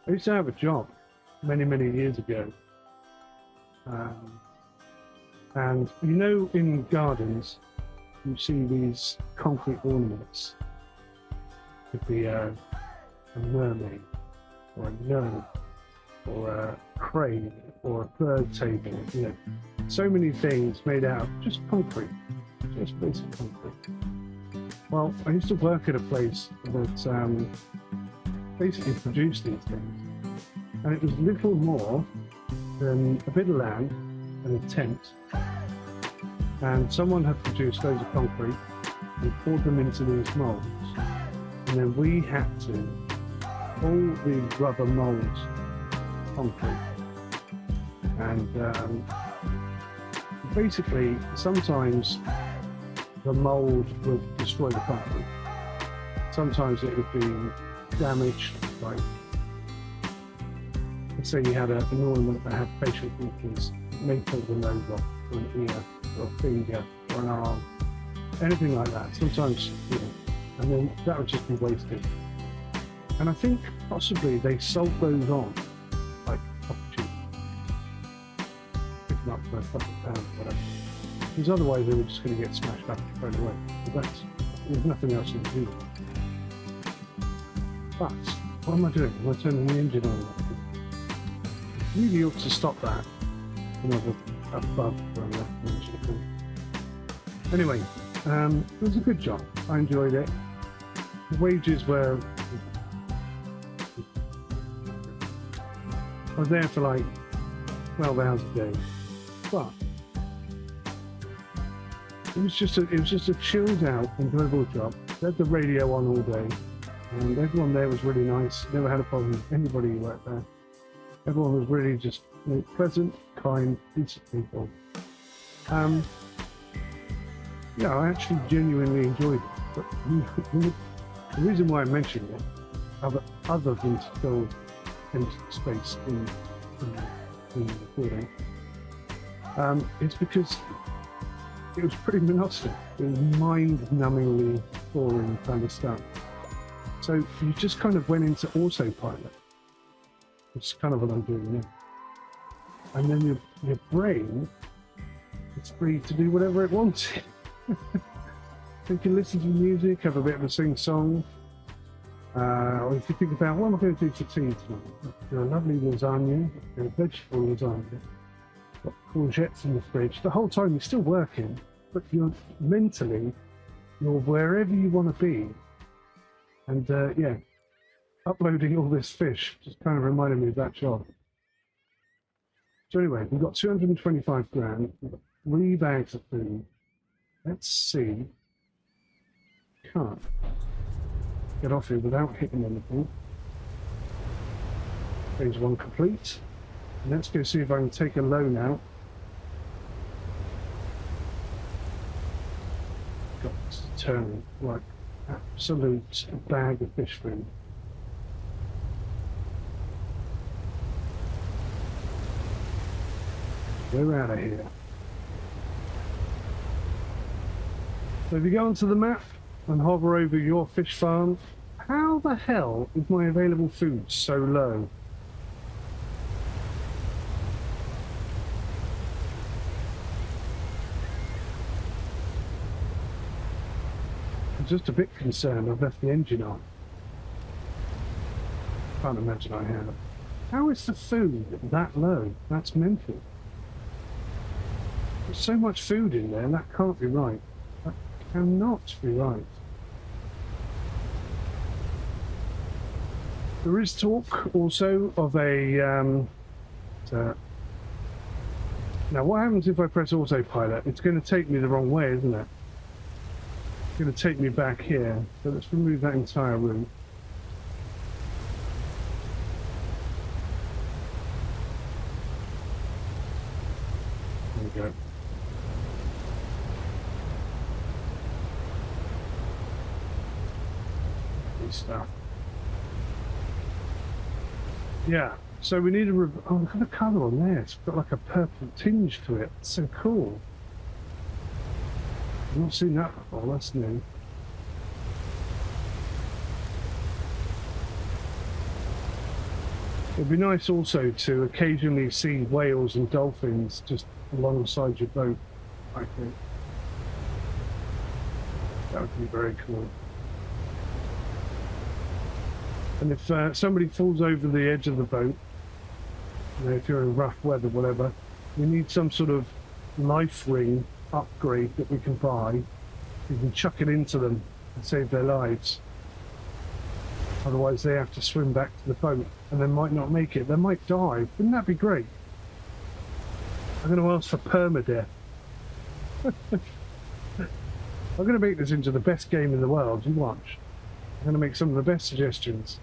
I used to have a job many, many years ago. And you know, in gardens, you see these concrete ornaments. It could be a mermaid, or a gnome, or a crane, or a bird table. You know, so many things made out of just concrete, just basic concrete. Well, I used to work at a place that basically produced these things, and it was little more than a bit of land and a tent, and someone had produced loads of concrete and poured them into these molds, and then we had to pull these rubber molds concrete, and basically sometimes the mold would destroy the concrete, sometimes it would be damaged, like let's say you had an ornament that had facial features, may pull the nose off, or an ear, or a finger, or an arm, anything like that. Sometimes, you know, and then that would just be wasted. And I think possibly they sold those on, like opportunity, picking up for a couple of pounds, whatever. Because otherwise they were just going to get smashed up and thrown away. But there's nothing else you can do. But what am I doing? Am I turning the engine on? Really ought to stop that. Another bug from engine. Anyway, it was a good job. I enjoyed it. The wages were. I was there for like 12 hours a day, but it was just a chilled out, enjoyable job. They had the radio on all day, and everyone there was really nice. Never had a problem with anybody who worked there. Everyone was really just, you know, pleasant, kind, decent people. Yeah, I actually genuinely enjoyed it. But the reason why I mentioned it, other than to fill empty space in the recording, it's because it was pretty monotonous. It was mind-numbingly boring kind of stuff. So you just kind of went into autopilot, which is kind of what I'm doing now. And then your brain is free to do whatever it wants. You can listen to music, have a bit of a sing-song, or if you think about what am I going to do for tea tonight? Do a lovely lasagna, a vegetable lasagna, got courgettes in the fridge. The whole time you're still working, but you're mentally, you're wherever you want to be. And yeah, uploading all this fish just kind of reminded me of that job. So anyway, we've got 225 grand, we've got 3 bags of food. Let's see. Can't get off here without hitting anything. Phase 1 complete. And let's go see if I can take a loan out. Got to turn like absolute bag of fish food. We're out of here. So if you go onto the map and hover over your fish farm, how the hell is my available food so low? I'm just a bit concerned I've left the engine on. Can't imagine I have. How is the food that low? That's mental. There's so much food in there, that can't be right. That cannot be right. There is talk also of a... now what happens if I press autopilot? It's going to take me the wrong way, isn't it? It's going to take me back here. So let's remove that entire route. There we go. Stuff. Yeah, so we need a oh, look at the colour on there. It's got like a purple tinge to it. It's so cool. I've not seen that before. That's new. It'd be nice also to occasionally see whales and dolphins just alongside your boat, I think. That would be very cool. And if somebody falls over the edge of the boat, you know, if you're in rough weather, whatever, we need some sort of life ring upgrade that we can buy. You can chuck it into them and save their lives. Otherwise they have to swim back to the boat and they might not make it. They might die. Wouldn't that be great? I'm going to ask for permadeath. I'm going to make this into the best game in the world. You watch. I'm going to make some of the best suggestions.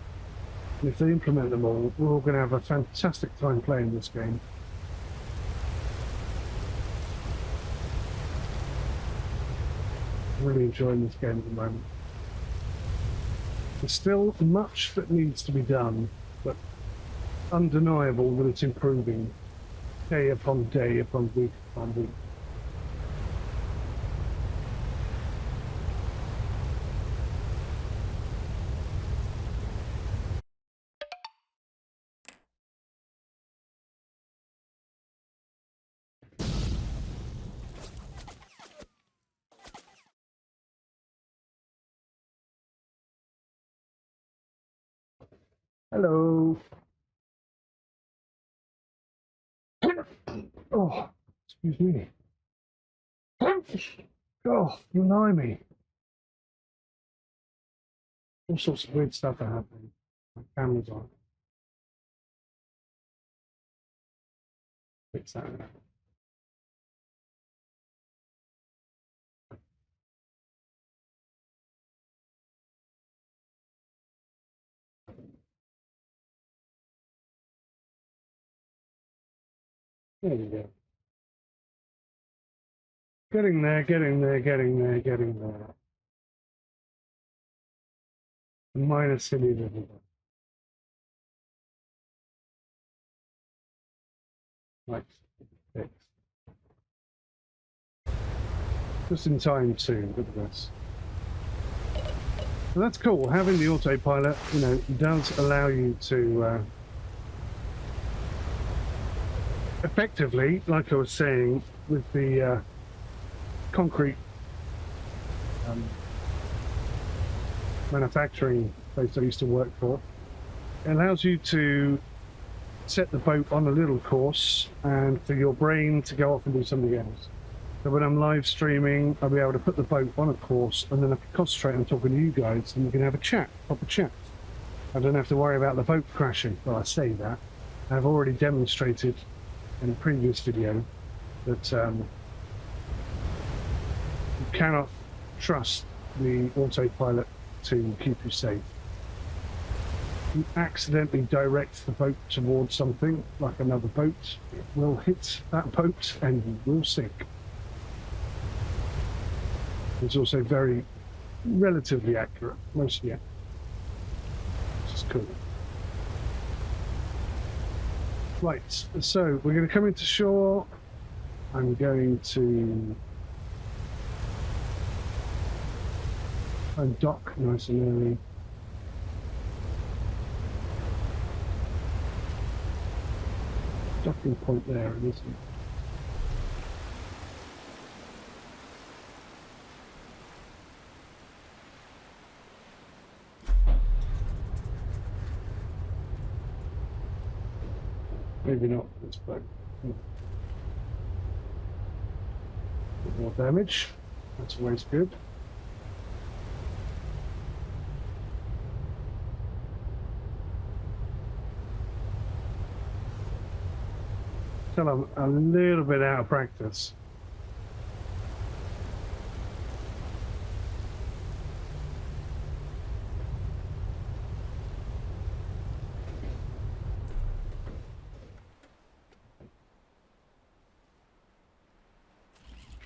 And if they implement them all, we're all going to have a fantastic time playing this game. I'm really enjoying this game at the moment. There's still much that needs to be done, but undeniable that it's improving day upon day upon week upon week. Hello. Oh, excuse me. Oh, blimey. All sorts of weird stuff are happening. My camera's on. Fix that now. There you go. Getting there, getting there, getting there, getting there. Minor silly little bit. Right, fix. Just in time too, look at this. So that's cool. Having the autopilot, you know, does allow you to effectively, like I was saying, with the concrete manufacturing place I used to work for, it allows you to set the boat on a little course and for your brain to go off and do something else. So when I'm live streaming, I'll be able to put the boat on a course and then I can concentrate on talking to you guys and we can have a chat, proper chat. I don't have to worry about the boat crashing. Well, I say that. I've already demonstrated in a previous video that you cannot trust the autopilot to keep you safe. You accidentally direct the boat towards something, like another boat, it will hit that boat and you will sink. It's also very relatively accurate, mostly accurate, which is cool. Right, so we're going to come into shore. I'm going to dock nice and early. Docking point there, isn't it? Maybe not this boat. A bit more damage. That's always good. Still, I'm a little bit out of practice.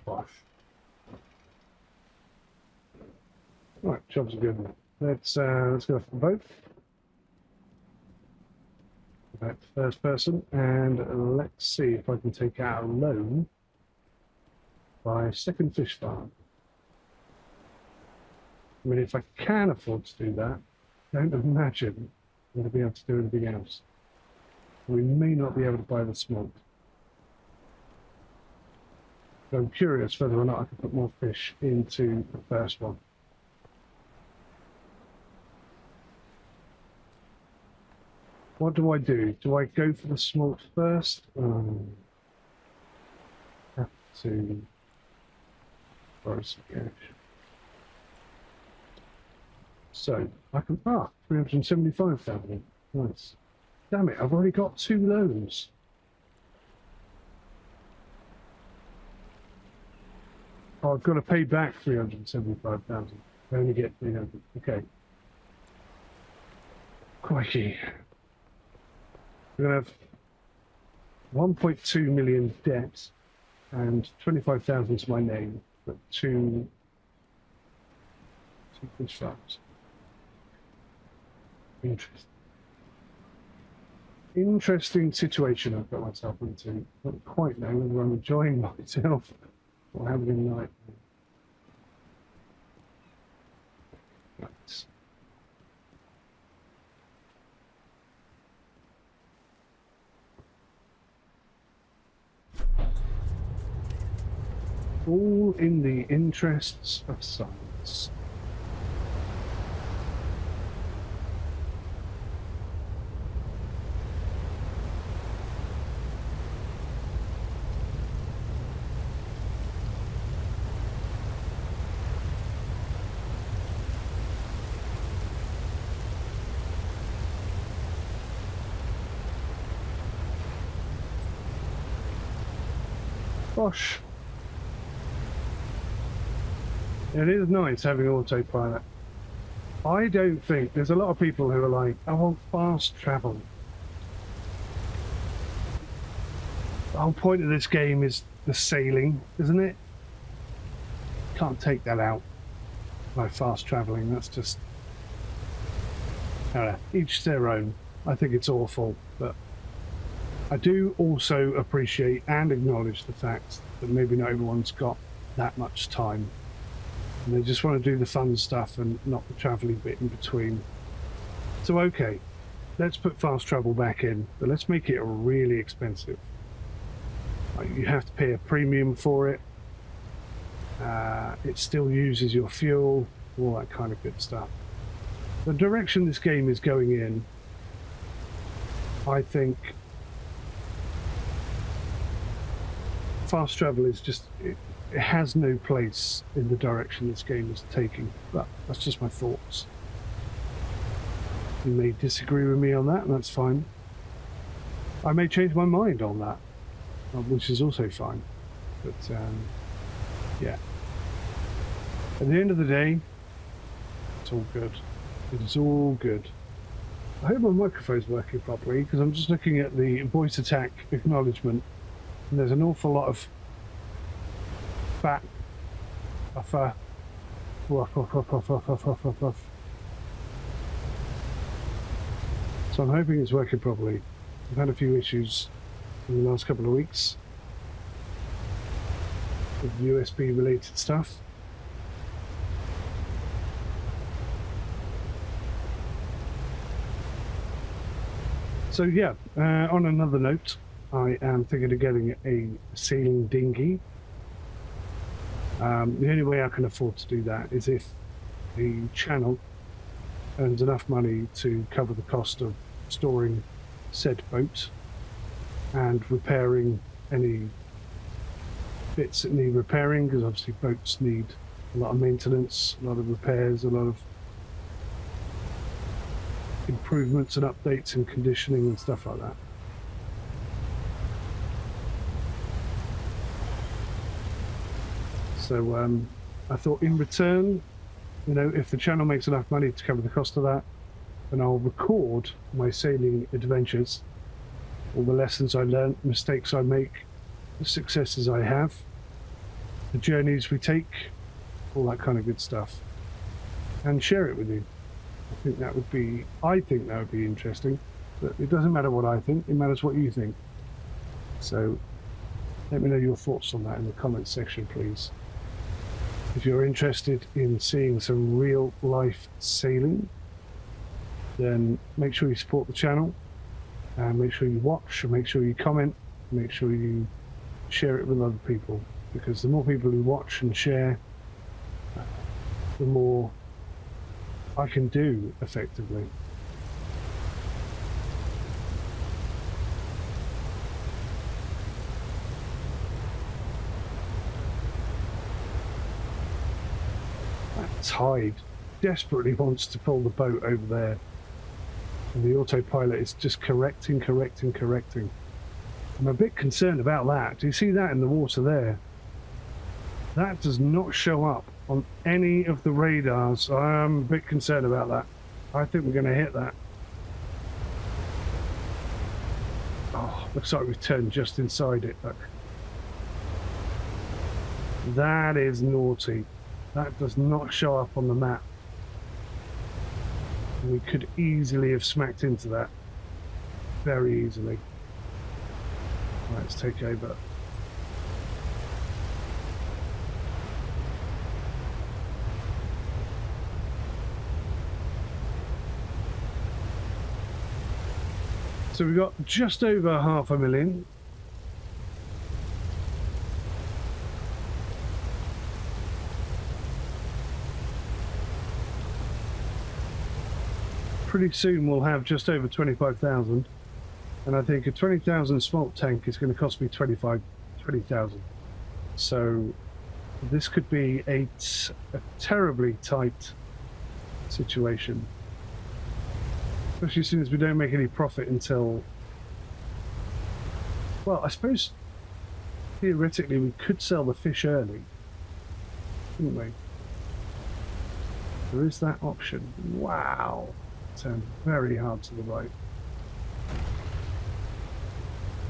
Gosh. Right, job's good. Let's go for the boat. Back to first person, and let's see if I can take out a loan by second fish farm. I mean, if I can afford to do that, don't imagine I'm going to be able to do anything else. We may not be able to buy the smoke. So I'm curious whether or not I can put more fish into the first one. What do I do? Do I go for the smolt first? Have to... Where is it? So, I can... 375,000. Nice. Damn it, I've already got 2 loans. Oh, I've got to pay back 375,000. I only get 300. Okay. Crikey. We're going to have 1.2 million debt and 25,000 to my name, but two fish farms. Interesting situation I've got myself into. I don't quite know whether I'm enjoying myself or having a night. Right. All in the interests of science. Gosh. It is nice having autopilot. I don't think there's a lot of people who are like, I want fast travel. The whole point of this game is the sailing, isn't it? Can't take that out by fast traveling. That's just each their own. I think it's awful, but I do also appreciate and acknowledge the fact that maybe not everyone's got that much time. And they just want to do the fun stuff and not the travelling bit in between. So okay, let's put fast travel back in, but let's make it really expensive. Like, you have to pay a premium for it. It still uses your fuel, all that kind of good stuff. The direction this game is going in, I think fast travel is just... it has no place in the direction this game is taking, but that's just my thoughts. You may disagree with me on that, and that's fine. I may change my mind on that, which is also fine. But yeah, at the end of the day, it's all good. It is all good. I hope my microphone's working properly, because I'm just looking at the voice attack acknowledgement, and there's an awful lot of fat buffer. So I'm hoping it's working properly. I've had a few issues in the last couple of weeks with USB related stuff. So yeah, on another note, I am thinking of getting a sailing dinghy. The only way I can afford to do that is if the channel earns enough money to cover the cost of storing said boat and repairing any bits that need repairing, because obviously boats need a lot of maintenance, a lot of repairs, a lot of improvements and updates and conditioning and stuff like that. So I thought in return, you know, if the channel makes enough money to cover the cost of that, then I'll record my sailing adventures, all the lessons I learned, mistakes I make, the successes I have, the journeys we take, all that kind of good stuff, and share it with you. I think that would be interesting, but it doesn't matter what I think, it matters what you think. So let me know your thoughts on that in the comments section, please. If you're interested in seeing some real life sailing, then make sure you support the channel. And make sure you watch, and make sure you comment, make sure you share it with other people, because the more people who watch and share, the more I can do effectively. That tide desperately wants to pull the boat over there, and the autopilot is just correcting. I'm a bit concerned about that. Do you see that in the water there? That does not show up on any of the radars. I'm a bit concerned about that. I think we're going to hit that. Oh, looks like we've turned just inside it. Look. That is naughty. That does not show up on the map. We could easily have smacked into that. Very easily. Right, let's take over. So we've got just over 500,000. Pretty soon we'll have just over 25,000, and I think a 20,000 smolt tank is going to cost me 20,000. So this could be a terribly tight situation, especially as soon as we don't make any profit until, well, I suppose theoretically we could sell the fish early, couldn't we? There is that option. Wow. Turn very hard to the right.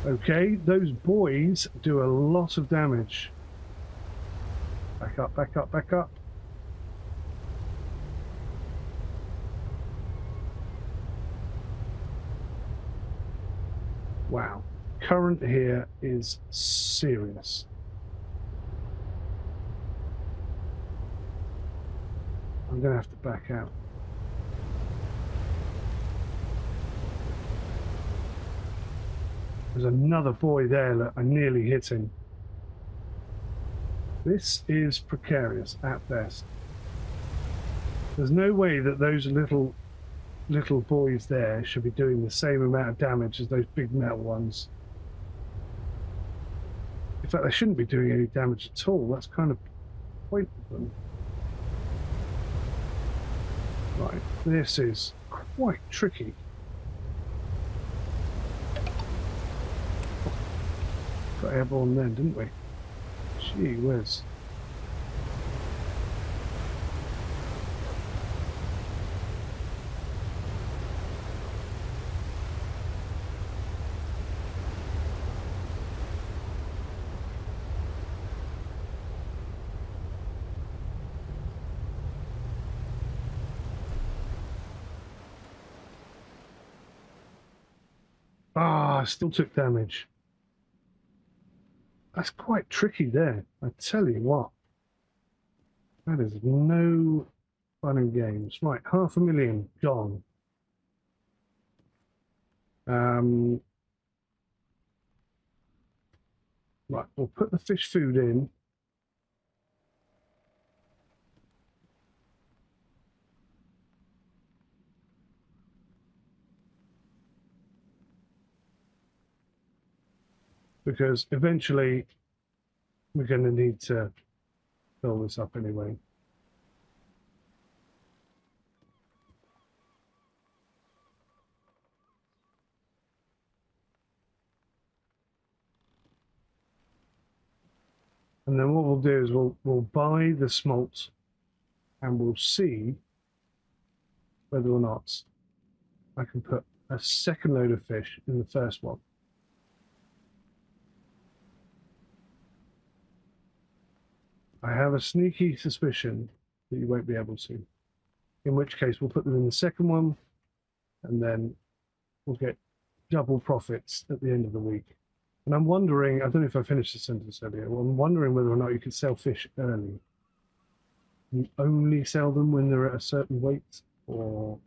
Okay, those buoys do a lot of damage. Back up, back up, back up. Wow, current here is serious. I'm gonna have to back out. There's another buoy there that I'm nearly hitting. This is precarious at best. There's no way that those little buoys there should be doing the same amount of damage as those big metal ones. In fact, they shouldn't be doing any damage at all. That's kind of the point of them. Right, this is quite tricky. Got airborne then, didn't we? Gee whiz. Ah, I still took damage. That's quite tricky there, I tell you what. That is no fun and games. Right, 500,000 gone. Right, we'll put the fish food in. Because eventually we're going to need to fill this up anyway. And then what we'll do is we'll buy the smolt, and we'll see whether or not I can put a second load of fish in the first one. I have a sneaky suspicion that you won't be able to, in which case we'll put them in the second one, and then we'll get double profits at the end of the week. And I'm wondering, I don't know if I finished the sentence earlier, well, I'm wondering whether or not you can sell fish early. You only sell them when they're at a certain weight, or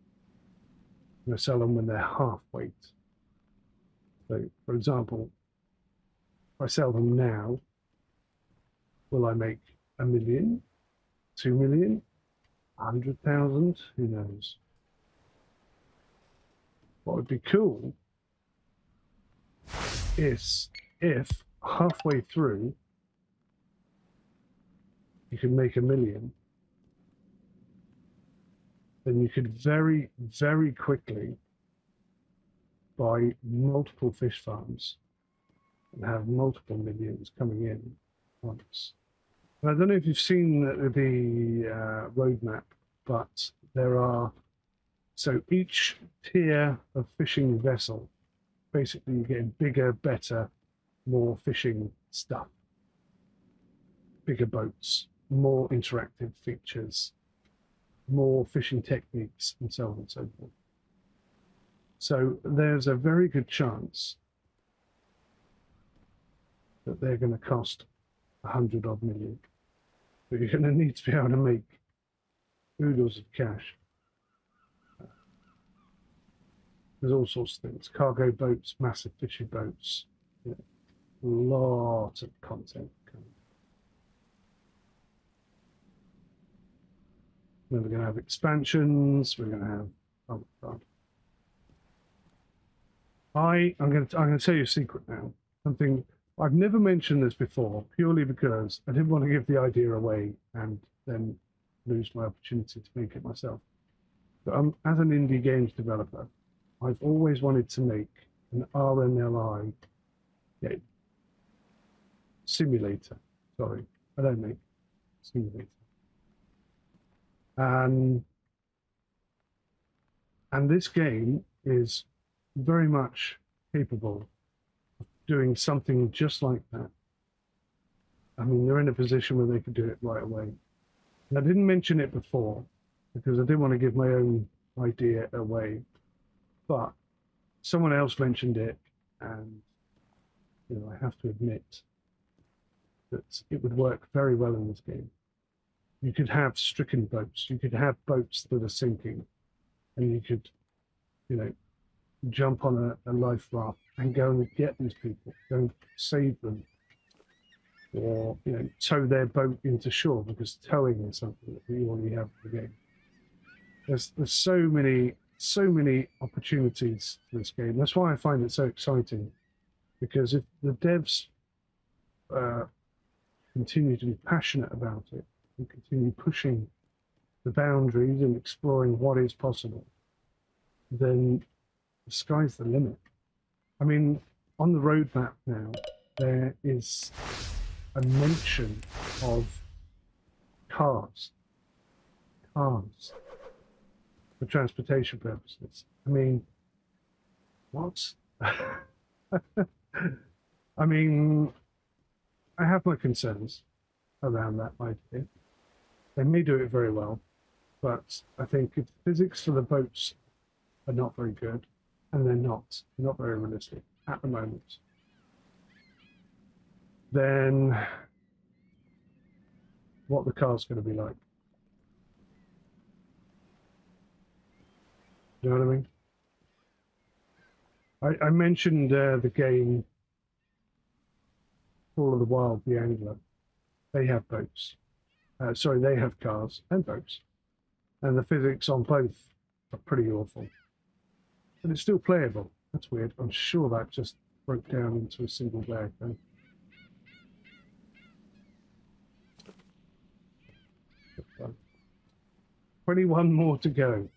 you sell them when they're half weight. So, for example, if I sell them now, will I make 1 million, 2 million, 100,000? Who knows? What would be cool is if halfway through you can make 1 million, then you could very, very quickly buy multiple fish farms and have multiple millions coming in once. And I don't know if you've seen the roadmap, but there are, so each tier of fishing vessel, basically you're getting bigger, better, more fishing stuff, bigger boats, more interactive features, more fishing techniques, and so on and so forth. So there's a very good chance that they're going to cost 100 odd million. But you're going to need to be able to make oodles of cash. There's all sorts of things: cargo boats, massive fishing boats, you know, lots of content coming. Then we're going to have expansions. We're going to have, oh God. I'm going to tell you a secret now. Something I've never mentioned this before, purely because I didn't want to give the idea away and then lose my opportunity to make it myself. But as an indie games developer, I've always wanted to make an RNLI game. Simulator. Sorry, I don't make simulator. And this game is very much capable of doing something just like that. I mean, they're in a position where they could do it right away. And I didn't mention it before because I didn't want to give my own idea away, but someone else mentioned it, and you know, I have to admit that it would work very well in this game. You could have stricken boats, you could have boats that are sinking, and you could, you know, jump on a life raft and go and get these people, go and save them, or you know, tow their boat into shore, because towing is something that we already have in the game. There's so many opportunities for this game. That's why I find it so exciting, because if the devs continue to be passionate about it and continue pushing the boundaries and exploring what is possible, then the sky's the limit. I mean, on the roadmap now, there is a mention of cars for transportation purposes. I mean, what? I mean, I have my concerns around that idea. They may do it very well, but I think if physics for the boats are not very good, and they're not very realistic at the moment, then what the car's going to be like? You know what I mean? I mentioned the game Call of the Wild, the Angler. They have boats. Sorry, they have cars and boats. And the physics on both are pretty awful. But it's still playable. That's weird. I'm sure that just broke down into a single player thing. But 21 more to go.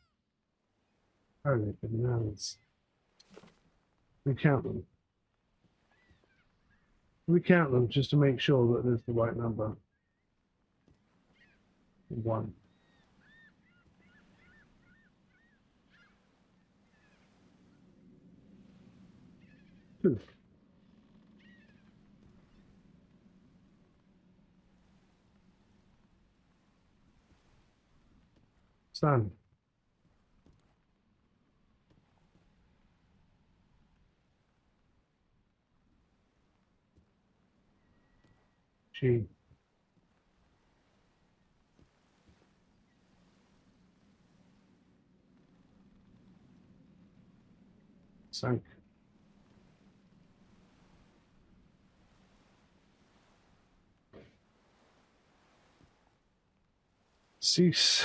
Holy bananas. We count them. We count them just to make sure that there's the right number. 1. 2. Sun. G. Sank. cease.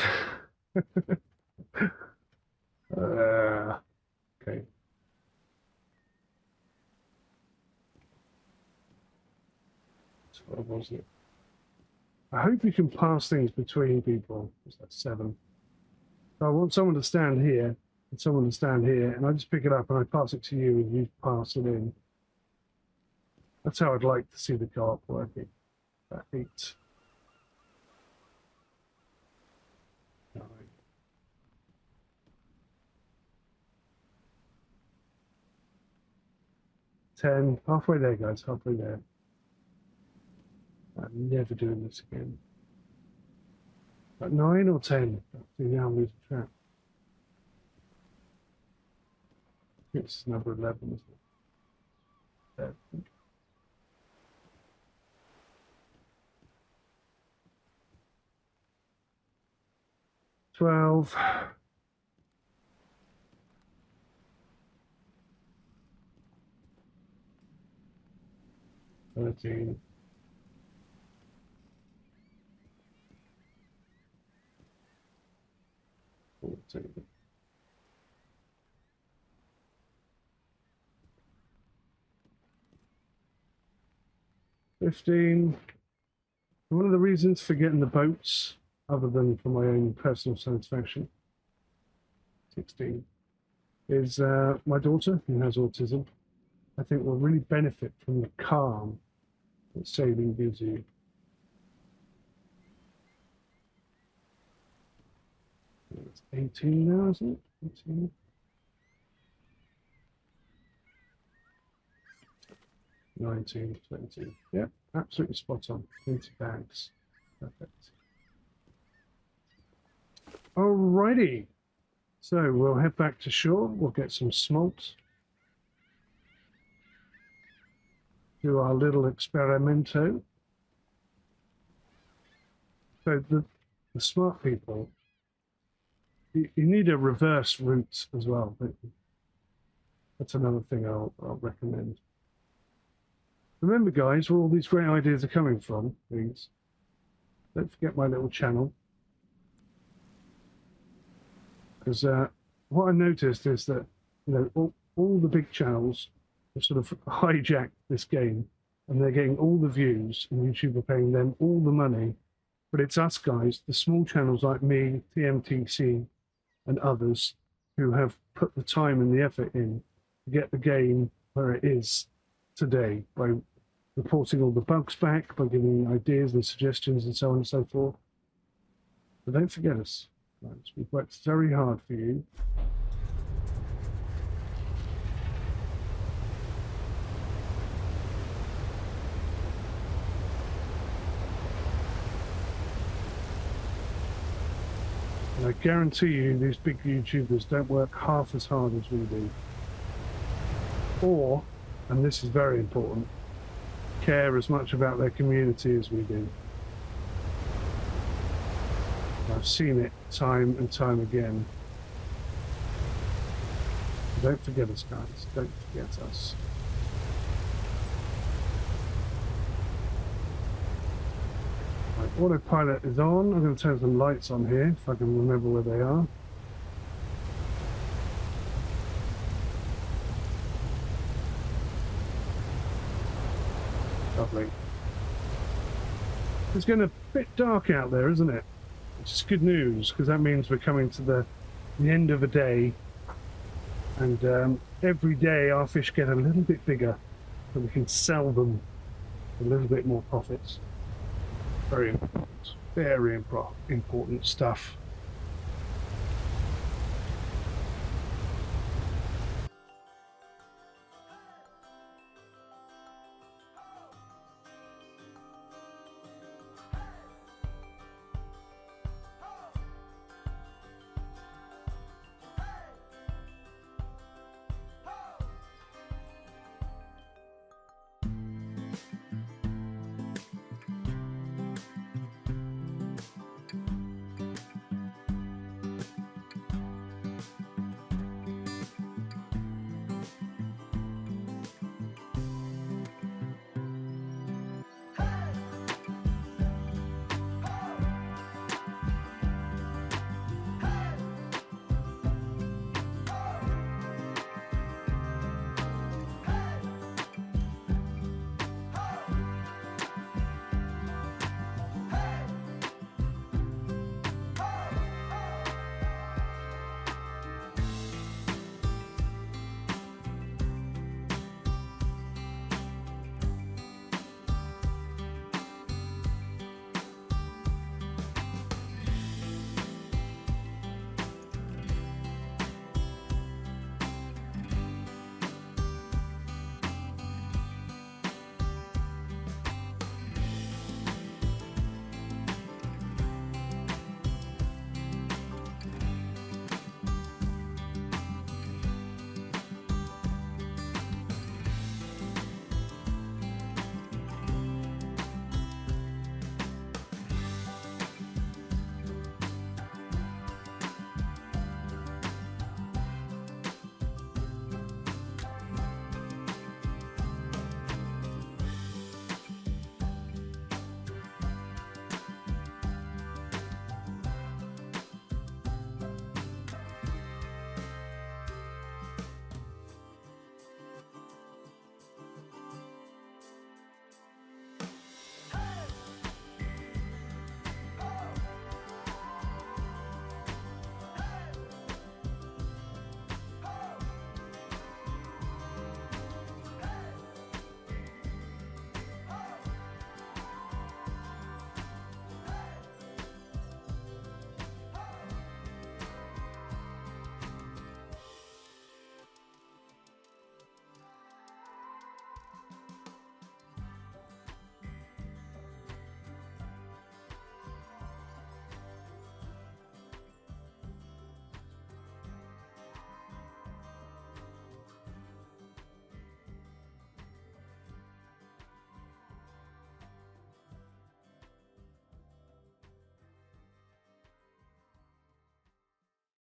Okay. So what was it? I hope you can pass things between people. What's that, 7? So I want someone to stand here and someone to stand here, and I just pick it up and I pass it to you and you pass it in. That's how I'd like to see the co-op working. 8. 9. 10. Halfway there, guys. Halfway there. I'm never doing this again. At 9 or 10? Now I'm losing track. It's number 11, isn't it? 12. 13. 14. 15. One of the reasons for getting the boats, other than for my own personal satisfaction, 16, is my daughter, who has autism, I think will really benefit from the calm that sailing gives you. It's 18 now, isn't it? 18. 19, 20. Yeah, absolutely spot on. 20 bags. Perfect. Alrighty. So we'll head back to shore. We'll get some smolt. Do our little experimento. So the smart people, you need a reverse route as well. That's another thing I'll recommend. Remember, guys, where all these great ideas are coming from, please. Don't forget my little channel. Because what I noticed is that, you know, all the big channels have sort of hijacked this game, and they're getting all the views, and YouTube are paying them all the money. But it's us guys, the small channels like me, TMTC, and others, who have put the time and the effort in to get the game where it is today, by reporting all the bugs back, by giving ideas and suggestions and so on and so forth. But don't forget us, guys. We've worked very hard for you. And I guarantee you these big YouTubers don't work half as hard as we do. Or, and this is very important, care as much about their community as we do. I've seen it time and time again. Don't forget us, guys. Don't forget us. Right, autopilot is on. I'm going to turn some lights on here if I can remember where they are. Lovely. It's getting a bit dark out there, isn't it? Which is good news, because that means we're coming to the end of a day, and every day our fish get a little bit bigger, so we can sell them for a little bit more profits. Very important stuff.